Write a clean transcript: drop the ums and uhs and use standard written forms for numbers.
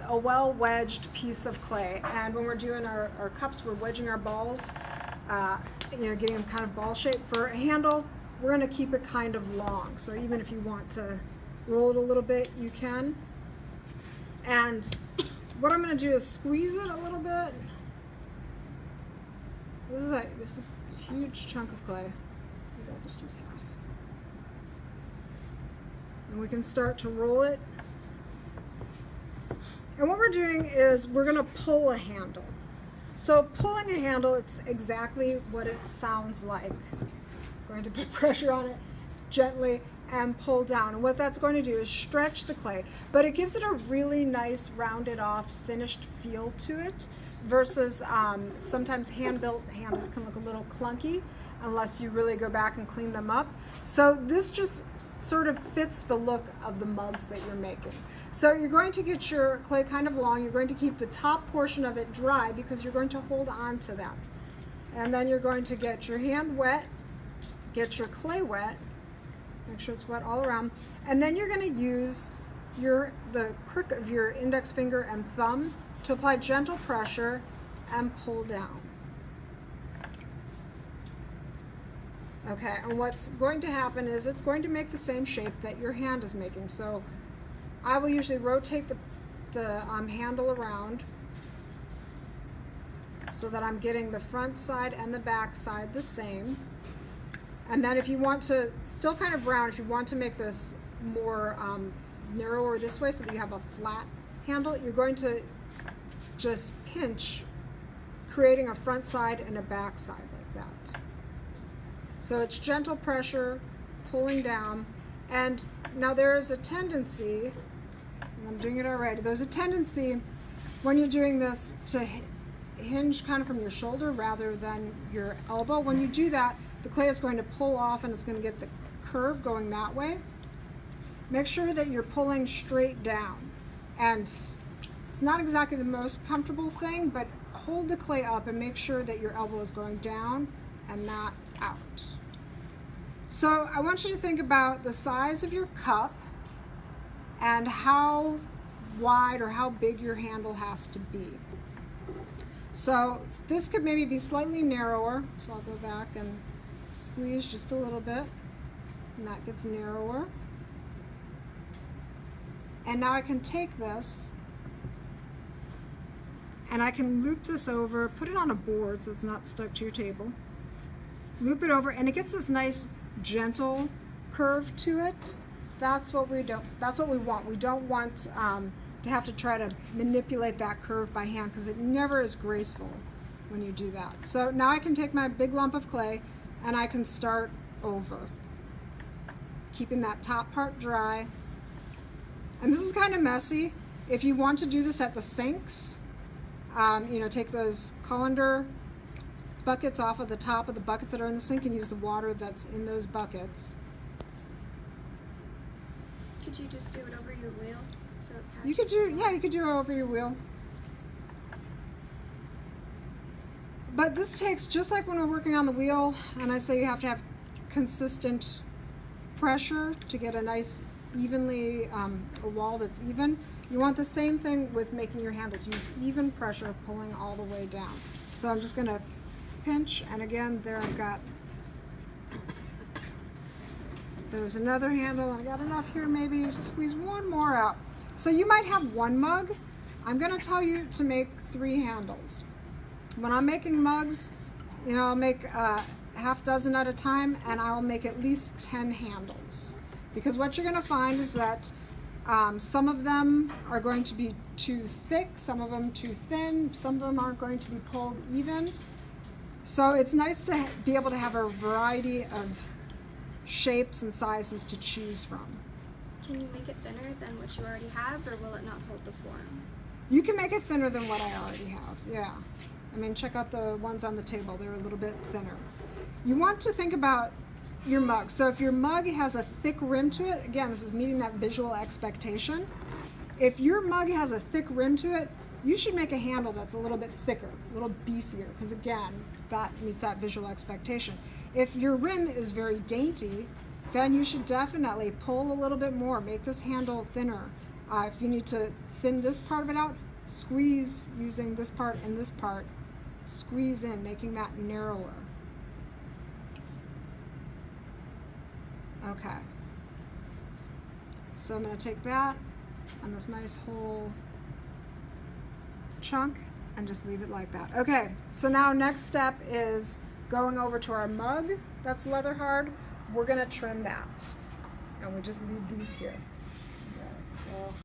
a well wedged piece of clay, and when we're doing our cups, we're wedging our balls, getting them kind of ball shaped. For a handle, we're going to keep it kind of long, so even if you want to roll it a little bit, you can. And what I'm going to do is squeeze it a little bit. This is a huge chunk of clay. Maybe I'll just use half. And we can start to roll it. And what we're doing is we're going to pull a handle. So pulling a handle, it's exactly what it sounds like. Going to put pressure on it gently and pull down. And what that's going to do is stretch the clay, but it gives it a really nice rounded off finished feel to it versus sometimes hand-built handles can look a little clunky unless you really go back and clean them up. So this just sort of fits the look of the mugs that you're making. So you're going to get your clay kind of long. You're going to keep the top portion of it dry because you're going to hold on to that. And then you're going to get your hand wet, get your clay wet, make sure it's wet all around, and then you're going to use the crook of your index finger and thumb to apply gentle pressure and pull down. Okay, and what's going to happen is it's going to make the same shape that your hand is making. So I will usually rotate the handle around so that I'm getting the front side and the back side the same. And then if you want to, still kind of round, if you want to make this more narrower this way so that you have a flat handle, you're going to just pinch, creating a front side and a back side like that. So it's gentle pressure, pulling down. And now there is a tendency, and I'm doing it already, there's a tendency when you're doing this to hinge kind of from your shoulder rather than your elbow. When you do that, the clay is going to pull off and it's going to get the curve going that way. Make sure that you're pulling straight down. And it's not exactly the most comfortable thing, but hold the clay up and make sure that your elbow is going down and not out. So I want you to think about the size of your cup and how wide or how big your handle has to be. So this could maybe be slightly narrower, so I'll go back and squeeze just a little bit, and that gets narrower. And now I can take this and I can loop this over, put it on a board so it's not stuck to your table. Loop it over and it gets this nice gentle curve to it. That's what we want. We don't want to have to try to manipulate that curve by hand because it never is graceful when you do that. So now I can take my big lump of clay and I can start over, keeping that top part dry. And this is kind of messy. If you want to do this at the sinks, take those colander buckets off of the top of the buckets that are in the sink and use the water that's in those buckets. Could you just do it over your wheel? So it you could do it over your wheel. But this takes, just like when we're working on the wheel, and I say you have to have consistent pressure to get a nice evenly, a wall that's even. You want the same thing with making your handles. Use even pressure pulling all the way down. So I'm just going to pinch, and again, there I've got, there's another handle, and I got enough here, maybe squeeze one more out. So you might have one mug. I'm going to tell you to make 3 handles. When I'm making mugs, I'll make half dozen at a time, and I'll make at least 10 handles. Because what you're going to find is that some of them are going to be too thick, some of them too thin, some of them aren't going to be pulled even. So it's nice to be able to have a variety of shapes and sizes to choose from. Can you make it thinner than what you already have, or will it not hold the form? You can make it thinner than what I already have, yeah. I mean, check out the ones on the table. They're a little bit thinner. You want to think about your mug. So if your mug has a thick rim to it, again, this is meeting that visual expectation. If your mug has a thick rim to it, you should make a handle that's a little bit thicker, a little beefier, because again, that meets that visual expectation. If your rim is very dainty, then you should definitely pull a little bit more, make this handle thinner. If you need to thin this part of it out, squeeze using this part and this part, squeeze in, making that narrower. Okay. So I'm going to take that and this nice whole chunk and just leave it like that. Okay, so now next step is going over to our mug that's leather hard. We're going to trim that. And we just leave these here. Okay, so